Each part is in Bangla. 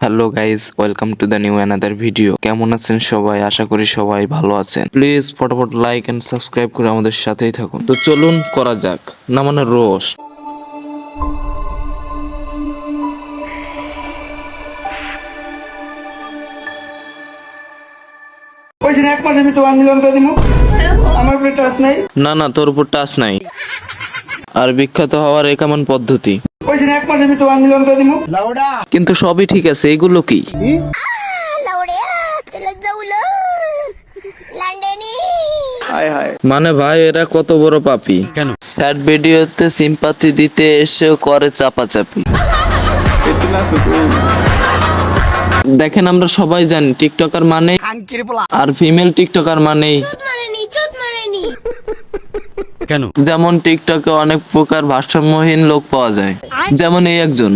Hello guys, welcome to the new another video. কেমন আছেন সবাই? আশা করি সবাই ভালো আছেন। প্লিজ ফটাফট লাইক এন্ড সাবস্ক্রাইব করে আমাদের সাথেই থাকুন। তো চলুন করা যাক, না মানে রোস্ট। না না, তোর উপর টাচ নাই। আর বিখ্যাত হওয়ার এ কেমন পদ্ধতি? কিন্তু সবই ঠিক আছে, এগুলো কি? মানে ভাই, এরা কত বড় পাপী! কেন স্যাড ভিডিওতে সিম্পাথি দিতে এসে করে চাপাচাপি। দেখেন, আমরা সবাই জানি টিকটকার মানে আর ফিমেল টিকটকার মানেই কেন, যেমন টিকটকে অনেক প্রকার ভারসাম্যহীন লোক পাওয়া যায়, যেমন এই একজন।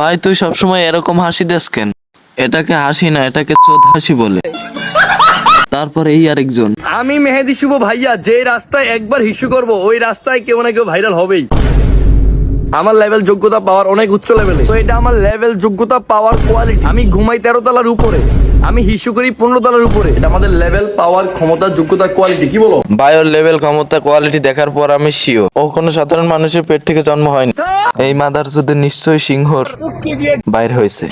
ভাই, তুই সবসময় এরকম হাসি দেস কেন? এটাকে হাসি না, এটাকে চোদ হাসি বলে। তারপর এই আরেকজন। আমি মেহেদি শুভ ভাইয়া, যে রাস্তায় একবার হিসু করব ওই রাস্তায় কেউ না কেউ ভাইরাল হবেই। আমার লেভেল যোগ্যতা পাওয়ার অনেক উচ্চ লেভেলে, তো এটা আমার লেভেল যোগ্যতা পাওয়ার কোয়ালিটি। আমি ঘুমাই 13 তলার উপরে, আমি হিসু করি 15 তলার উপরে। এটা আমাদের লেভেল পাওয়ার ক্ষমতা যোগ্যতা কোয়ালিটি। কি বলো? বায়োর লেভেল ক্ষমতা কোয়ালিটি দেখার পর আমি শিওর ও কোনো সাধারণ মানুষের পেট থেকে জন্ম হয়নি। এই মাদার চোদে নিশ্চয়ই সিংহর বাইর হয়েছে।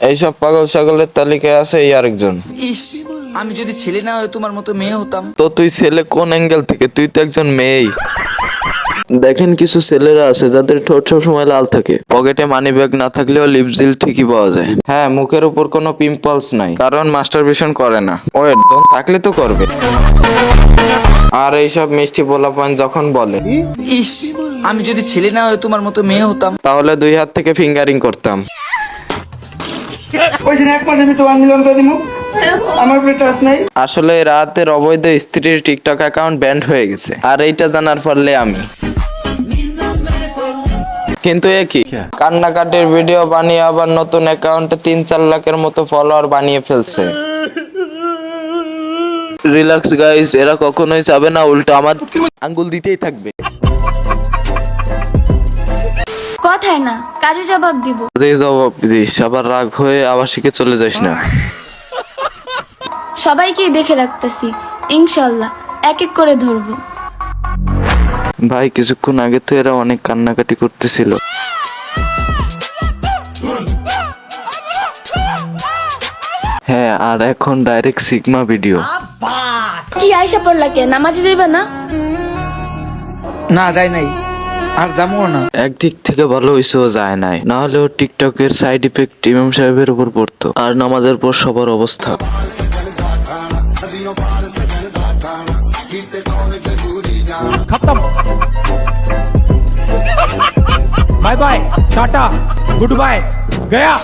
এইসব পাগল ছাগলের তালিকায় আছে এই আরেকজন। ইস, আমি যদি ছেলে না হয়ে তোমার মতো মেয়ে হতাম। তো তুই ছেলে কোন অ্যাঙ্গেল থেকে? তুই তো একজন মেয়েই। দেখেন, কিছু ছেলেরা আছে যাদের ঠোঁট সব সময় লাল থাকে, পকেটে মানি ব্যাগ না থাকলেও লিপজিল ঠিকই পাওয়া যায়। হ্যাঁ, মুখের উপর কোনো পিম্পলস নাই, কারণ মাস্টারবেশন করে না। ওয়েট, দম থাকলে তো করবে। আর এইসব মিষ্টি পোলাপান যখন বলে ইস, আমি যদি ছেলে না হয়ে তোমার মতো মেয়ে হতাম, তাহলে 2 হাত থেকে ফিঙ্গারিং করতাম। আসলে রাতের অবৈধ স্ত্রীর টিকটক অ্যাকাউন্ট ব্যান্ড হয়ে গেছে, আর এইটা জানার ফলে আমি কিন্তু একই কান্নাকাটির ভিডিও বানিয়ে আবার নতুন অ্যাকাউন্টে 3-4 লাখের মতো ফলোয়ার বানিয়ে ফেলছে। রিল্যাক্স গাইস, এরা কখনোই চাবে না, উল্টো আমার আঙ্গুল দিতেই থাকবে। কথায় না, কাজে জবাব দিব। জবাব দিস, আবার রাগ হয়ে আবাসিকে চলে যাস না। সবাইকেই দেখে রাখতেছি, ইনশাল্লাহ এক এক করে ধরবো। ভাই, কিছুক্ষণ আগে তো এরা অনেক কান্নাকাটি করতেছিল। হ্যাঁ, আর এখন ডাইরেক্ট সিগমা ভিডিও। কি আয়সা পড়লা কে? নামাজে যাইবা না? না যাই নাই, আর যাবো না। একদিক থেকে ভালো হইছে ও যায় নাই, না হলে ও টিকটকের সাইড ইফেক্ট ইমাম সাহেবের উপর পড়তো। আর নামাজের পর সবার অবস্থা खत्म। Bye bye, tata, good bye, गया।